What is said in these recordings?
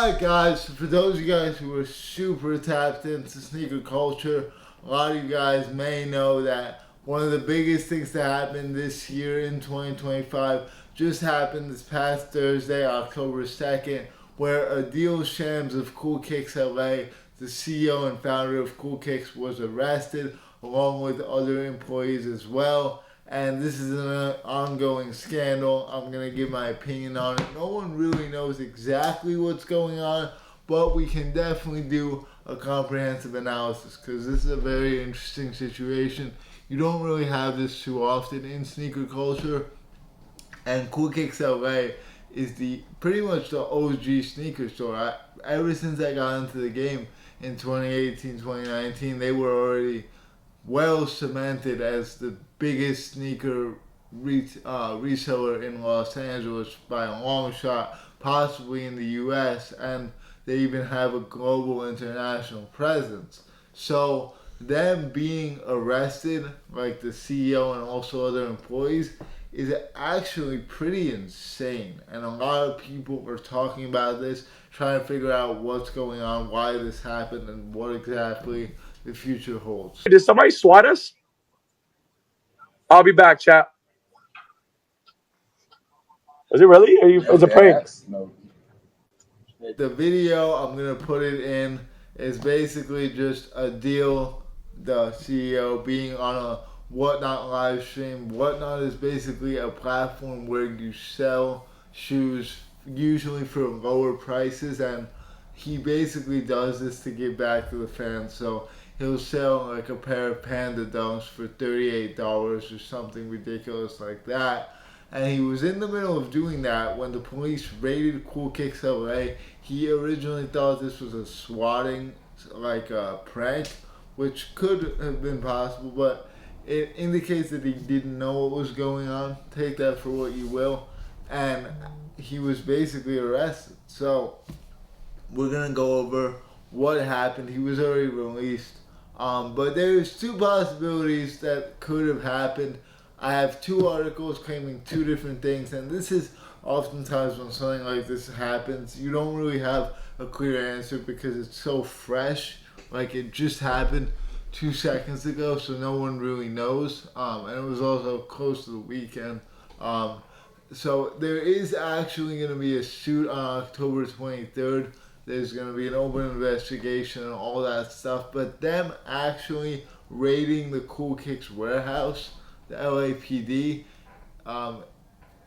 Alright guys, for those of you guys who are super tapped into sneaker culture, a lot of you guys may know that one of the biggest things that happened this year in 2025 just happened this past Thursday, October 2nd, where Adil Shams of CoolKicks LA, the CEO and founder of CoolKicks, was arrested along with other employees as well. And this is an ongoing scandal. I'm going to give my opinion on it. No one really knows exactly what's going on, but we can definitely do a comprehensive analysis because this is a very interesting situation. You don't really have this too often in sneaker culture. And CoolKicks LA is pretty much the OG sneaker store. Ever since I got into the game in 2018, 2019, they were already well cemented as the biggest sneaker reseller in Los Angeles by a long shot, possibly in the US, and they even have a global international presence. So them being arrested, like the CEO and also other employees, is actually pretty insane. And a lot of people are talking about this, trying to figure out what's going on, why this happened, and what exactly the future holds. Did somebody swat us? I'll be back, chat. Is it really? Is it a prank? No. The video, I'm going to put it in, is basically just Adil, the CEO, being on a Whatnot live stream. Whatnot is basically a platform where you sell shoes, usually for lower prices, and he basically does this to give back to the fans. So he'll sell like a pair of Panda Dunks for $38 or something ridiculous like that. And he was in the middle of doing that when the police raided CoolKicks LA. He originally thought this was a swatting, like a prank, which could have been possible, but it indicates that he didn't know what was going on. Take that for what you will. And he was basically arrested. So we're going to go over what happened. He was already released. But there's two possibilities that could have happened. I have two articles claiming two different things, and this is oftentimes when something like this happens, you don't really have a clear answer because it's so fresh. Like it just happened 2 seconds ago, so no one really knows. And it was also close to the weekend. So there is actually going to be a suit on October 23rd. There's going to be an open investigation and all that stuff. But them actually raiding the CoolKicks warehouse, the LAPD,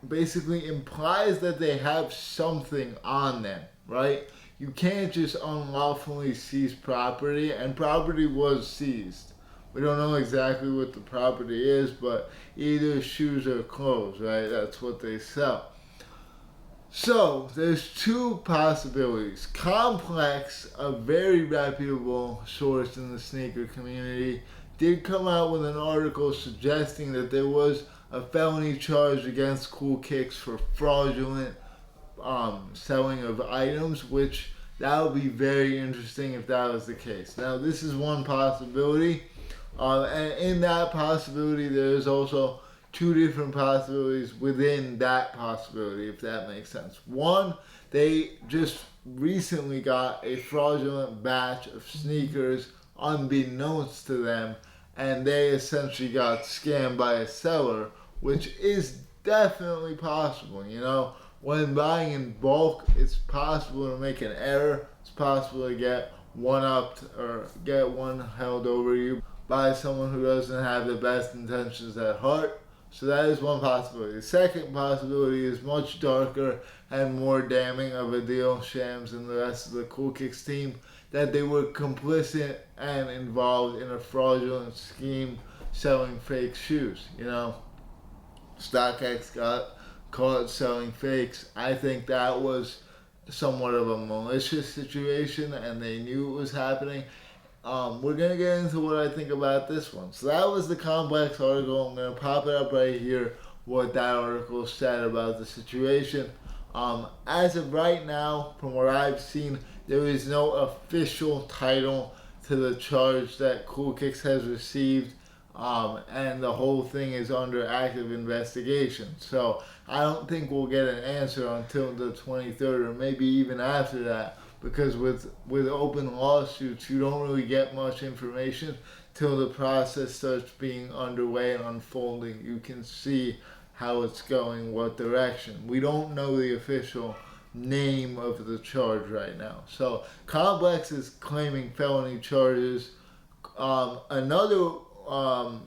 basically implies that they have something on them, right? You can't just unlawfully seize property, and property was seized. We don't know exactly what the property is, but either shoes or clothes, right? That's what they sell. So, there's two possibilities. Complex, a very reputable source in the sneaker community, did come out with an article suggesting that there was a felony charge against CoolKicks for fraudulent selling of items, which that would be very interesting if that was the case. Now, this is one possibility, and in that possibility, there's also two different possibilities within that possibility, if that makes sense. One, they just recently got a fraudulent batch of sneakers unbeknownst to them, and they essentially got scammed by a seller, which is definitely possible. You know, when buying in bulk, it's possible to make an error. It's possible to get one upped or get one held over you by someone who doesn't have the best intentions at heart. So that is one possibility. The second possibility is much darker and more damning of Adil Shams and the rest of the CoolKicks team, that they were complicit and involved in a fraudulent scheme selling fake shoes. You know, StockX got caught selling fakes. I think that was somewhat of a malicious situation, and they knew it was happening. We're going to get into what I think about this one. So that was the Complex article. I'm going to pop it up right here, what that article said about the situation. As of right now, from what I've seen, there is no official title to the charge that CoolKicks has received, and the whole thing is under active investigation. So I don't think we'll get an answer until the 23rd, or maybe even after that. because with open lawsuits, you don't really get much information till the process starts being underway and unfolding. You can see how it's going, what direction. We don't know the official name of the charge right now. So Complex is claiming felony charges. Another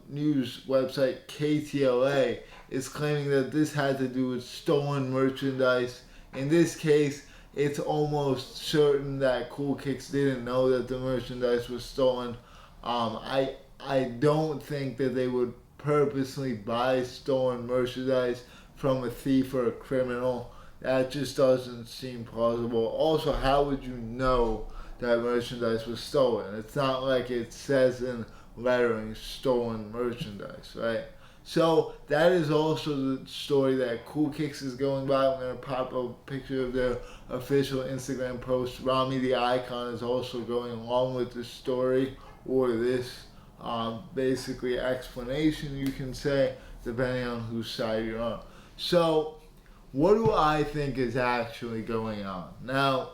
news website, KTLA, is claiming that this had to do with stolen merchandise. In this case, it's almost certain that CoolKicks didn't know that the merchandise was stolen. I don't think that they would purposely buy stolen merchandise from a thief or a criminal. That just doesn't seem plausible. Also, how would you know that merchandise was stolen? It's not like it says in lettering stolen merchandise, right? So that is also the story that CoolKicks is going by. I'm going to pop a picture of their official Instagram post. Rami the Icon is also going along with this story, or this basically explanation, you can say, depending on whose side you're on. So what do I think is actually going on? Now,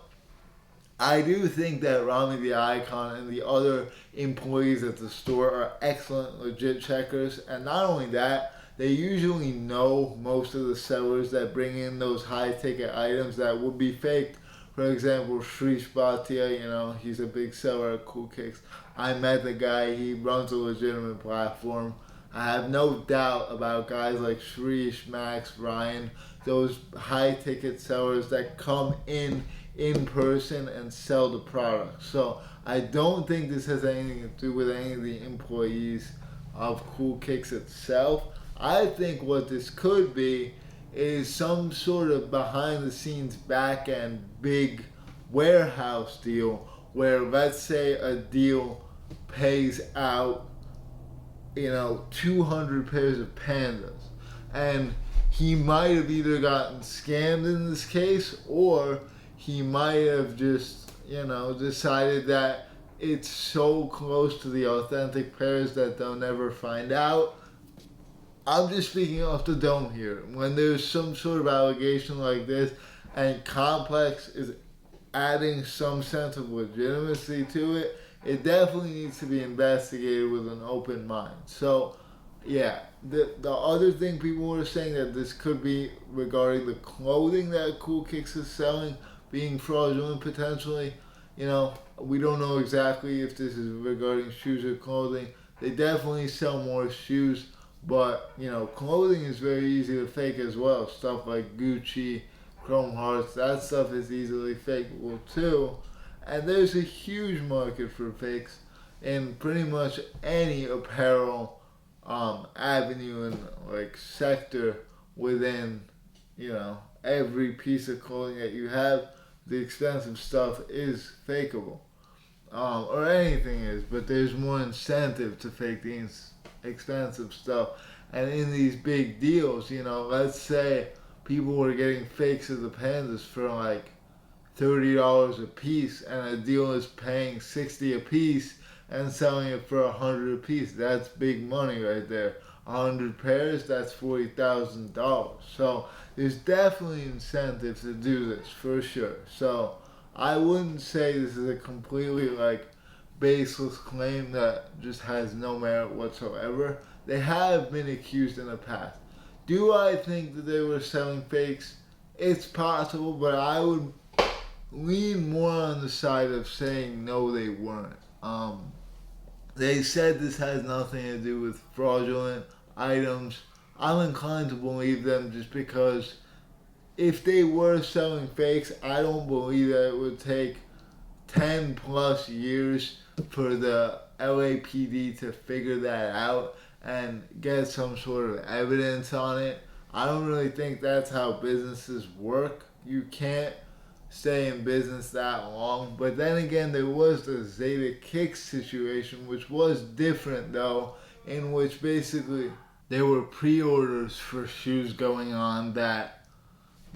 I do think that Rami the Icon and the other employees at the store are excellent, legit checkers. And not only that, they usually know most of the sellers that bring in those high ticket items that would be faked. For example, Shrish Bhatia, he's a big seller at CoolKicks. I met the guy, he runs a legitimate platform. I have no doubt about guys like Shrish, Max, Ryan, those high ticket sellers that come in person and sell the product. So I don't think this has anything to do with any of the employees of CoolKicks itself. I think what this could be is some sort of behind the scenes back end big warehouse deal where, let's say, a deal pays out 200 pairs of pandas, and he might have either gotten scammed in this case, or he might have just decided that it's so close to the authentic pairs that they'll never find out. I'm just speaking off the dome here. When there's some sort of allegation like this and Complex is adding some sense of legitimacy to it, it definitely needs to be investigated with an open mind. So, yeah, the other thing people were saying that this could be regarding the clothing that CoolKicks is selling being fraudulent potentially. We don't know exactly if this is regarding shoes or clothing. They definitely sell more shoes, but clothing is very easy to fake as well. Stuff like Gucci, Chrome Hearts, that stuff is easily fakeable too. And there's a huge market for fakes in pretty much any apparel avenue and sector within every piece of clothing that you have. The expensive stuff is fakeable, or anything is, but there's more incentive to fake the expensive stuff. And in these big deals, let's say people were getting fakes of the pandas for $30 a piece, and a deal is paying $60 a piece and selling it for $100 a piece. That's big money right there. 100 pairs, that's $40,000. So there's definitely incentive to do this for sure. So I wouldn't say this is a completely baseless claim that just has no merit whatsoever. They have been accused in the past. Do I think that they were selling fakes? It's possible, but I would lean more on the side of saying no, they weren't. They said this has nothing to do with fraudulent items. I'm inclined to believe them just because if they were selling fakes, I don't believe that it would take 10 plus years for the LAPD to figure that out and get some sort of evidence on it. I don't really think that's how businesses work. You can't stay in business that long. But then again, there was the Zeta Kicks situation, which was different though, in which basically there were pre-orders for shoes going on that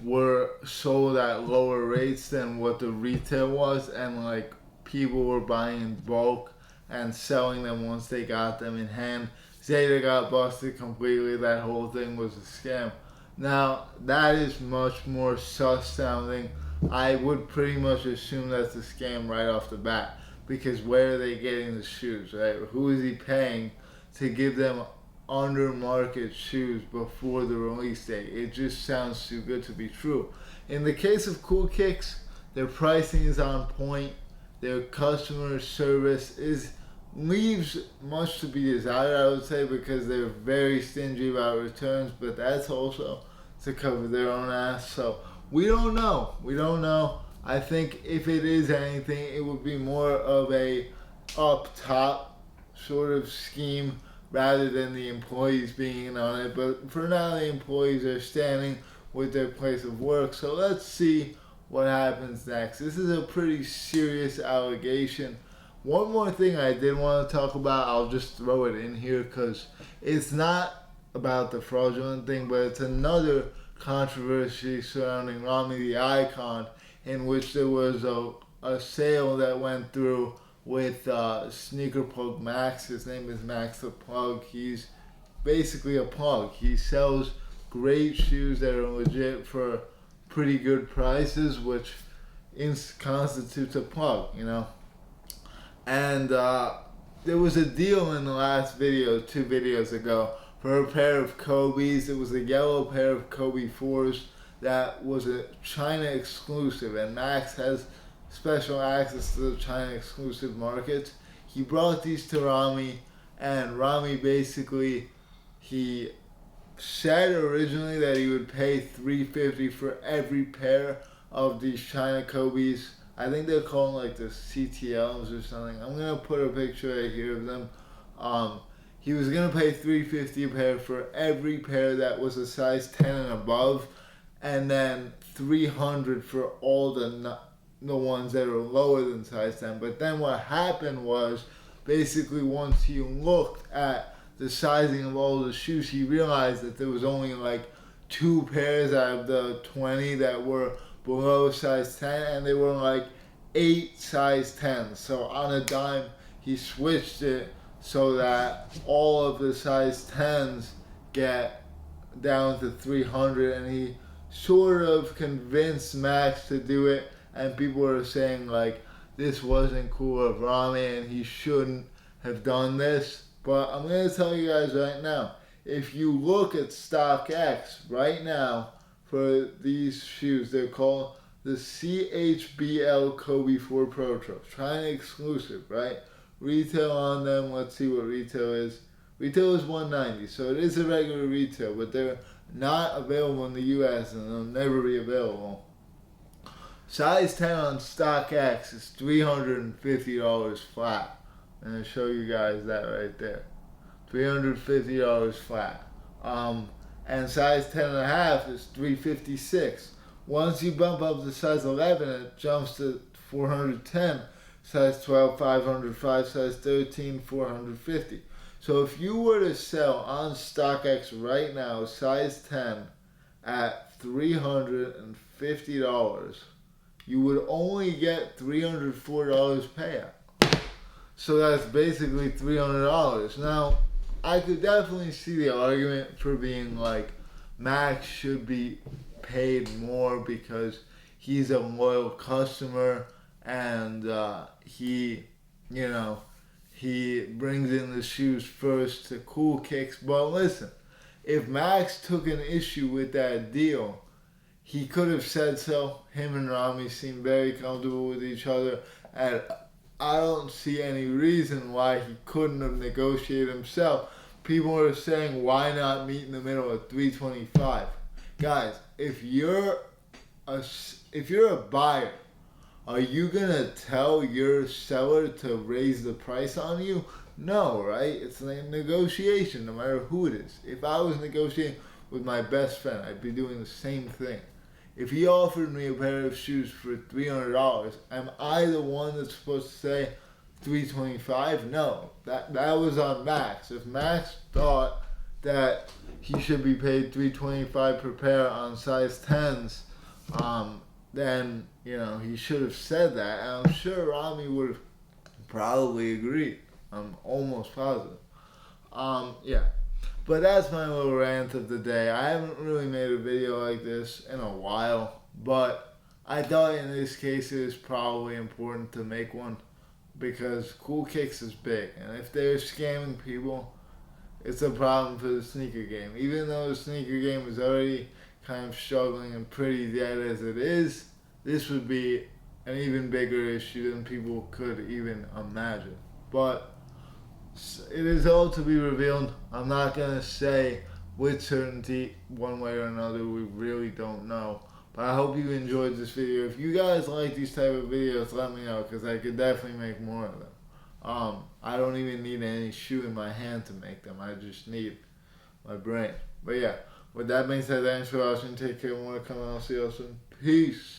were sold at lower rates than what the retail was, and people were buying in bulk and selling them once they got them in hand. Zeta got busted completely. That whole thing was a scam. Now, that is much more sus sounding I would pretty much assume that's a scam right off the bat. Because where are they getting the shoes, right? Who is he paying to give them under market shoes before the release date? It just sounds too good to be true. In the case of CoolKicks, their pricing is on point. Their customer service leaves much to be desired, I would say, because they're very stingy about returns, but that's also to cover their own ass. So we don't know. We don't know. I think if it is anything, it would be more of a up top sort of scheme rather than the employees being in on it. But for now, the employees are standing with their place of work. So let's see what happens next. This is a pretty serious allegation. One more thing I did want to talk about, I'll just throw it in here because it's not about the fraudulent thing, but it's another controversy surrounding Rami the Icon, in which there was a sale that went through with Sneaker Plug Max. His name is Max the Plug. He's basically a plug. He sells great shoes that are legit for pretty good prices, which constitutes a plug, you know. And there was a deal in the last video, 2 videos ago, for a pair of Kobe's. It was a yellow pair of Kobe 4s that was a China exclusive, and Max has special access to the China exclusive markets. He brought these to Rami, and Rami basically, he said originally that he would pay $350 for every pair of these China Kobe's. I think they're called like the CTLs or something. I'm gonna put a picture right here of them. He was gonna pay $350 a pair for every pair that was a size 10 and above, and then $300 for all the ones that are lower than size 10. But then what happened was, basically once he looked at the sizing of all the shoes, he realized that there was only like 2 pairs out of the 20 that were below size 10, and they were like 8 size 10s. So on a dime, he switched it so that all of the size 10s get down to $300, and he sort of convinced Max to do it. And people were saying like this wasn't cool of Rami and he shouldn't have done this. But I'm gonna tell you guys right now, if you look at StockX right now for these shoes, they're called the CHBL Kobe 4 Pro Tros, China exclusive, right? Retail on them, let's see what retail is. Retail is $190, so it is a regular retail, but they're not available in the US and they'll never be available. Size 10 on StockX is $350 flat. I'm going to show you guys that right there. $350 flat. And size 10 and a half is $356. Once you bump up to size 11, it jumps to $410. Size 12, $505. Size 13, $450. So if you were to sell on StockX right now, size 10 at $350, you would only get $304 payout. So that's basically $300. Now, I could definitely see the argument for being like, Max should be paid more because he's a loyal customer and he brings in the shoes first to CoolKicks. But listen, if Max took an issue with that deal, he could have said so. Him and Rami seem very comfortable with each other, and I don't see any reason why he couldn't have negotiated himself. People are saying, why not meet in the middle at $325? Guys, if you're a buyer, are you gonna tell your seller to raise the price on you? No, right? It's a negotiation, no matter who it is. If I was negotiating with my best friend, I'd be doing the same thing. If he offered me a pair of shoes for $300, am I the one that's supposed to say $325? No, that was on Max. If Max thought that he should be paid $325 per pair on size 10s, then he should have said that, and I'm sure Rami would have probably agreed. I'm almost positive. Yeah. But that's my little rant of the day. I haven't really made a video like this in a while, but I thought in this case it was probably important to make one because CoolKicks is big, and if they're scamming people, it's a problem for the sneaker game. Even though the sneaker game is already kind of struggling and pretty dead as it is, this would be an even bigger issue than people could even imagine. But it is all to be revealed. I'm not going to say with certainty one way or another. We really don't know. But I hope you enjoyed this video. If you guys like these type of videos, let me know because I could definitely make more of them. I don't even need any shoe in my hand to make them. I just need my brain. But yeah, with that being said, thanks for watching. Take care. More to come. I'll see you soon. Peace.